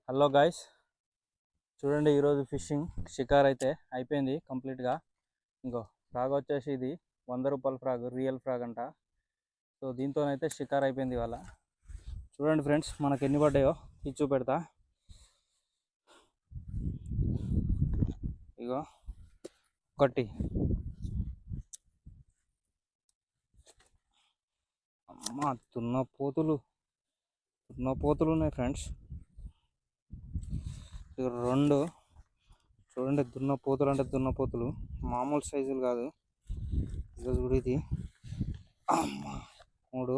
Hello guys, చూడండి ఈరోజు fishing షికార్ అయితే అయిపోయింది కంప్లీట్గా. ఇంకో ఫ్రాగ్ వచ్చేసి ఇది 100 రూపాయల ఫ్రాగ్, రియల్ ఫ్రాగ్ అంట. సో దీంతోనైతే షికార్ అయిపోయింది ఇవాళ. చూడండి ఫ్రెండ్స్, మనకు ఎన్ని పడ్డాయో ఇది చూపెడతా. ఇగో ఒకటి, అమ్మ దున్నపోతులు ఉన్నాయి ఫ్రెండ్స్. ఇక రెండు, చూడండి దున్నపోతులు అంటే దున్నపోతులు, మామూలు సైజులు కాదు. ఇక చూడు ఇది, అమ్మ మూడు.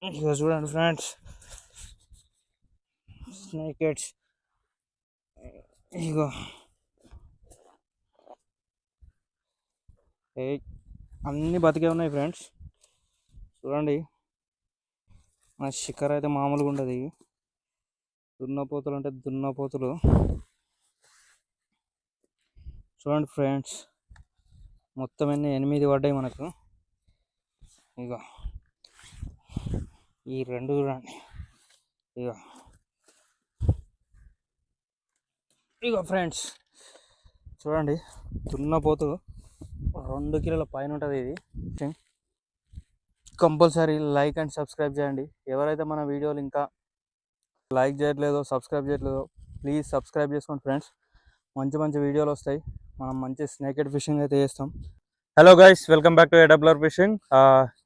ఇక చూడండి ఫ్రెండ్స్, స్నేక్ హెడ్స్. ఇగో అన్నీ బతికే ఉన్నాయి ఫ్రెండ్స్. చూడండి మన షికార్ అయితే మామూలుగా ఉండదు. దున్నపోతులు అంటే దున్నపోతులు. చూడండి ఫ్రెండ్స్, మొత్తం అన్నీ 8 పడ్డాయి మనకు. ఇక ఈ రెండు చూడండి. ఇగో ఫ్రెండ్స్ చూడండి, దున్నపోతు 2 కిలోల పైన ఉంటుంది ఇది. కంపల్సరీ లైక్ అండ్ సబ్స్క్రైబ్ చేయండి. ఎవరైతే మన వీడియోలు ఇంకా లైక్ చేయట్లేదో, సబ్స్క్రైబ్ చేయట్లేదో, ప్లీజ్ సబ్స్క్రైబ్ చేసుకోండి ఫ్రెండ్స్. మంచి వీడియోలు వస్తాయి. మనం మంచి స్నేకెడ్ ఫిషింగ్ అయితే చేస్తాం. Hello guys, welcome back to AWR fishing.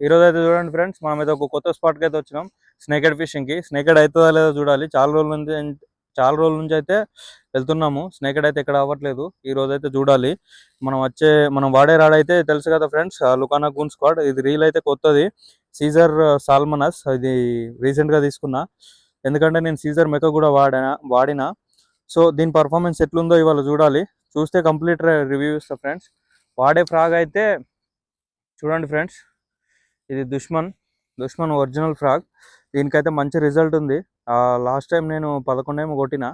ఈరోజు అయితే చూడండి ఫ్రెండ్స్, మనం అయితే ఒక కొత్త స్పాట్కి అయితే వచ్చినాం స్నేకెడ్ ఫిషింగ్కి. స్నేకెడ్ అవుతుందా లేదో చూడాలి. చాలా రోజుల నుంచి అయితే వెళ్తున్నాము. స్నేకెడ్ అయితే ఇక్కడ అవ్వట్లేదు. ఈ రోజు అయితే చూడాలి. మనం వాడే రాడ్ అయితే తెలుసు కదా ఫ్రెండ్స్, లుకానా గూన్ స్క్వాడ్. ఇది రీల్ అయితే కొత్తది, సీజర్ సాల్మనస్. ఇది రీసెంట్గా తీసుకున్నా, ఎందుకంటే నేను సీజర్ మెక కూడా వాడినా. సో దీని పర్ఫార్మెన్స్ ఎట్లుందో ఇవాళ చూడాలి. చూస్తే కంప్లీట్ రివ్యూ ఇస్తా ఫ్రెండ్స్. వాడే ఫ్రాగ్ అయితే చూడండి ఫ్రెండ్స్, ఇది దుష్మన్ ఒరిజినల్ ఫ్రాగ్. దీనికైతే మంచి రిజల్ట్ ఉంది. లాస్ట్ టైం నేను 11 ఏమో కొట్టిన.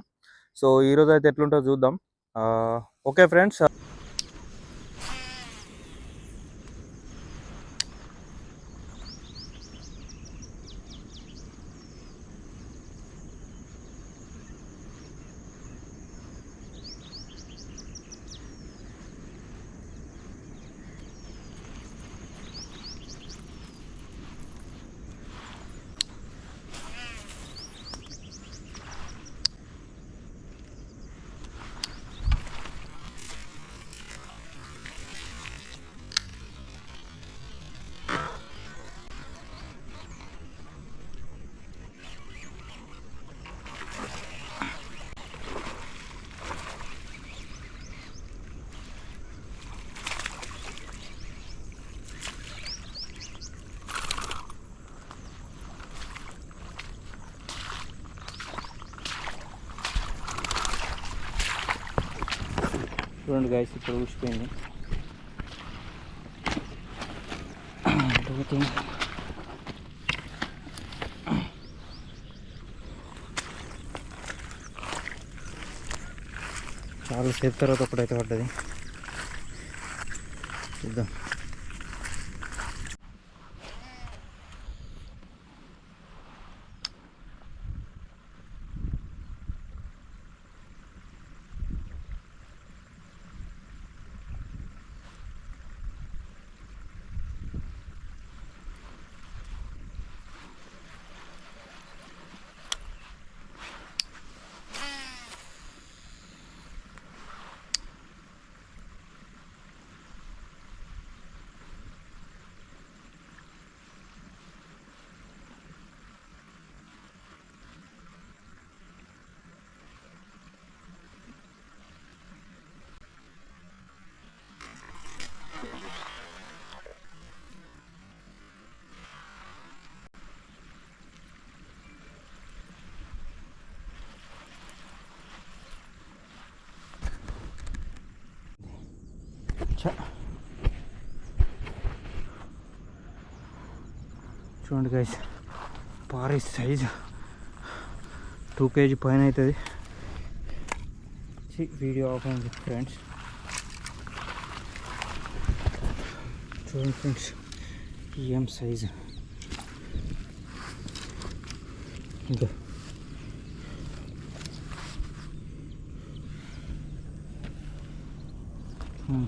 సో ఈరోజు అయితే ఎట్లుంటుందో చూద్దాం. Okay friends. చూడండి గైస్, ఇప్పుడు ఊసిపోయింది. చాలా సేపు తర్వాత ఒకటైతే పడ్డది. చూద్దాం. చూడండి గైస్, భారీ సైజు 2 kg పైన అవుతుంది. వీడియో ఆఫ్ అయింది ఫ్రెండ్స్. చూడండి ఫ్రెండ్స్, ఏం సైజు. ఇంకా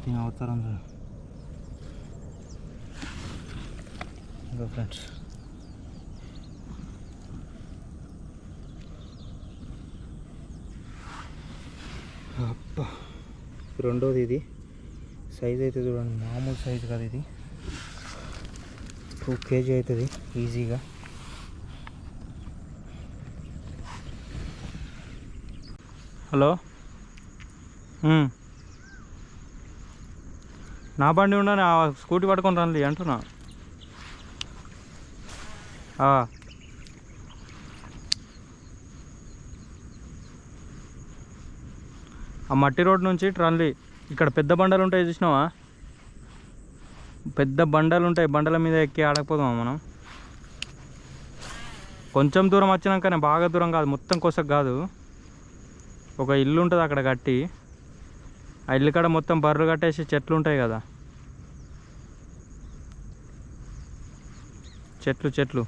దీని అవతారం ఇంకా ఫ్రెండ్స్ అబ్బా రెండోది ఇది సైజ్ అయితే చూడండి మామూలు సైజు కాదు ఇది 2 kg అవుతుంది ఈజీగా హలో నా బండి ఉండని స్కూటీ పట్టుకొని రండి అంటున్నా ఆ మట్టి రోడ్ నుంచి రండి ఇక్కడ పెద్ద బండలు ఉంటాయి చూసినావా పెద్ద బండలు ఉంటాయి బండల మీద ఎక్కి ఆడకపోదామా మనం కొంచెం దూరం వచ్చినాకనే బాగా దూరం కాదు మొత్తం కోసకు కాదు ఒక ఇల్లు ఉంటుంది అక్కడ కట్టి ఆ ఇల్లు కాడ మొత్తం బర్రెలు కట్టేసి చెట్లు ఉంటాయి కదా చెట్లు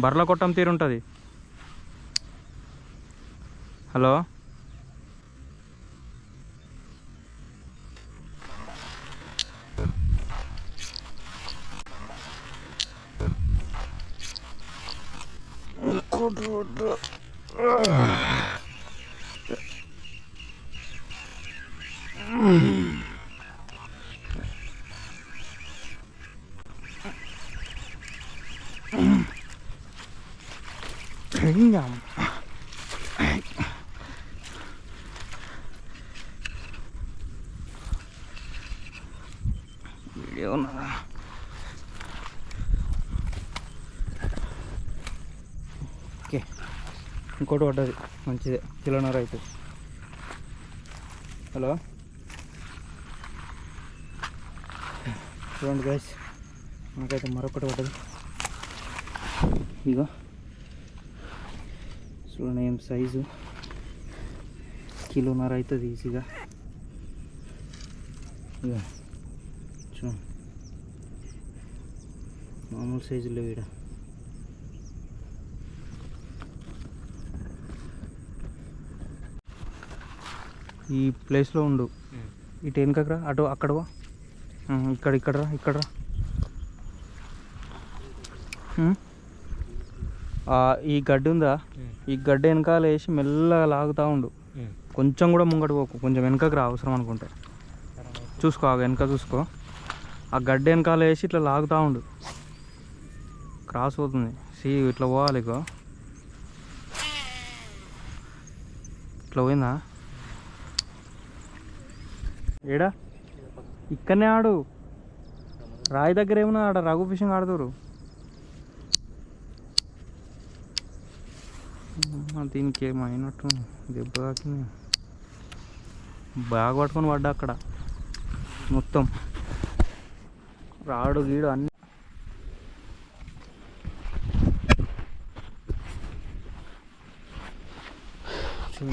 బర్రెల కొట్టం తీరుంటుంది హలో వీడియో ఉన్నదా ఓకే ఇంకోటి పడ్డది మంచిదే కిలోన్నర అవుతుంది హలో చూడండి గైస్ నాకైతే మరొకటి పడ్డది ఇగో చూడండి ఏం సైజు కిలోన్నర అవుతుంది ఈజీగా ఇక చూడండి మామూలు సైజులో వీడ ఈ ప్లేస్లో ఉండు ఇటు వెనుకరా అటు అక్కడవా ఇక్కడ ఈ గడ్డి ఉందా ఈ గడ్డి వెనకాల వేసి మెల్లగా లాగుతూ ఉండు కొంచెం కూడా ముంగట పోకు కొంచెం వెనకకు రా అవసరం అనుకుంటే చూసుకో వెనక చూసుకో ఆ గడ్డి వెనకాల వేసి ఇట్లా లాగుతూ ఉండు క్రాస్ అవుతుంది ఇట్లా పోవాలి ఇగో ఇట్లా పోయిందా ఏడా ఇక్కడనే ఆడు రాయి దగ్గర ఏమన్నా ఆడ రఘు ఫిషింగ్ ఆడుతురు దీనికి ఏమైనట్టు దెబ్బ తాకింది బాగా పట్టుకొని పడ్డా అక్కడ మొత్తం రాడు గీడు అన్ని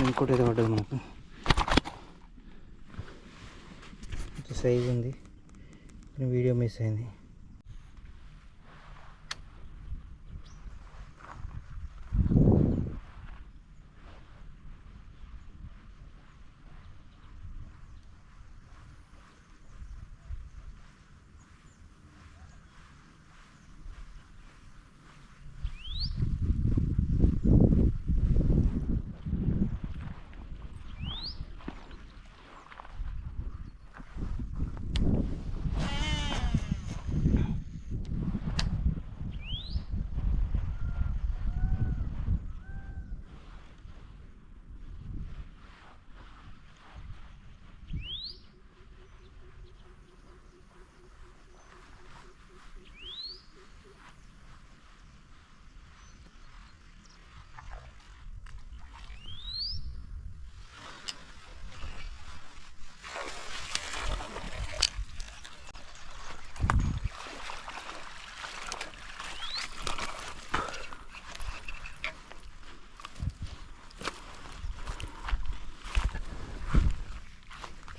ఇంకోటి ఏదో పడ్డది మనకు సైజ్ ఉంది వీడియో మిస్ అయింది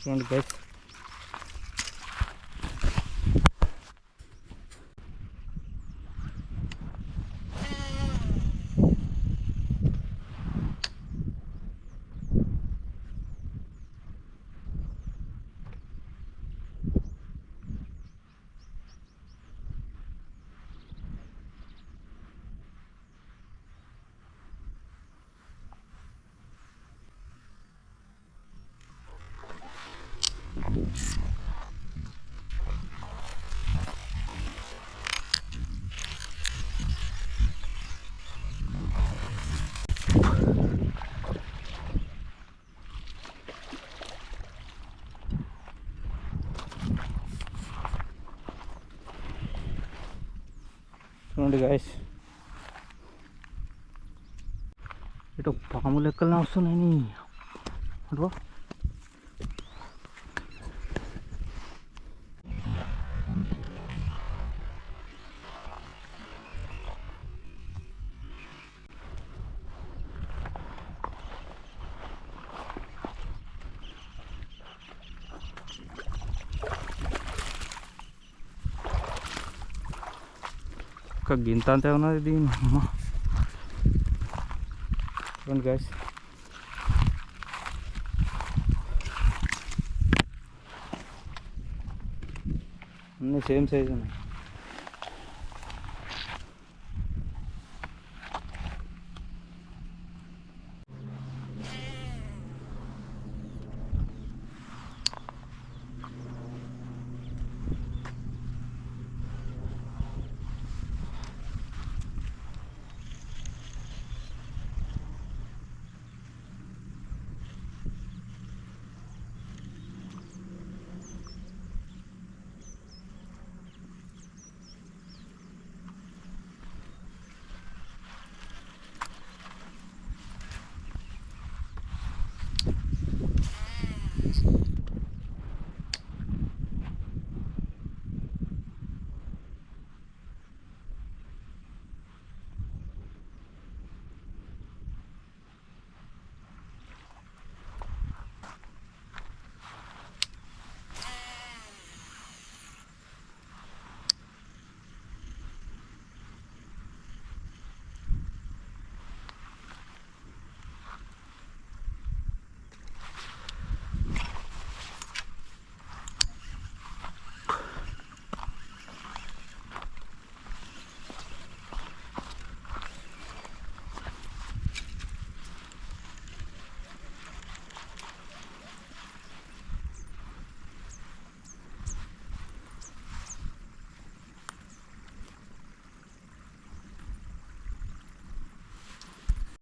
చూడండి గైస్ చూడండి గాయస్, ఇటు పాము లెక్కలనే వస్తున్నాయి. అటు ఒక గింత అంతే ఉన్నది దీని అమ్మ. చూడండి గాయస్, అన్నీ సేమ్ సైజ్ ఉన్నాయి.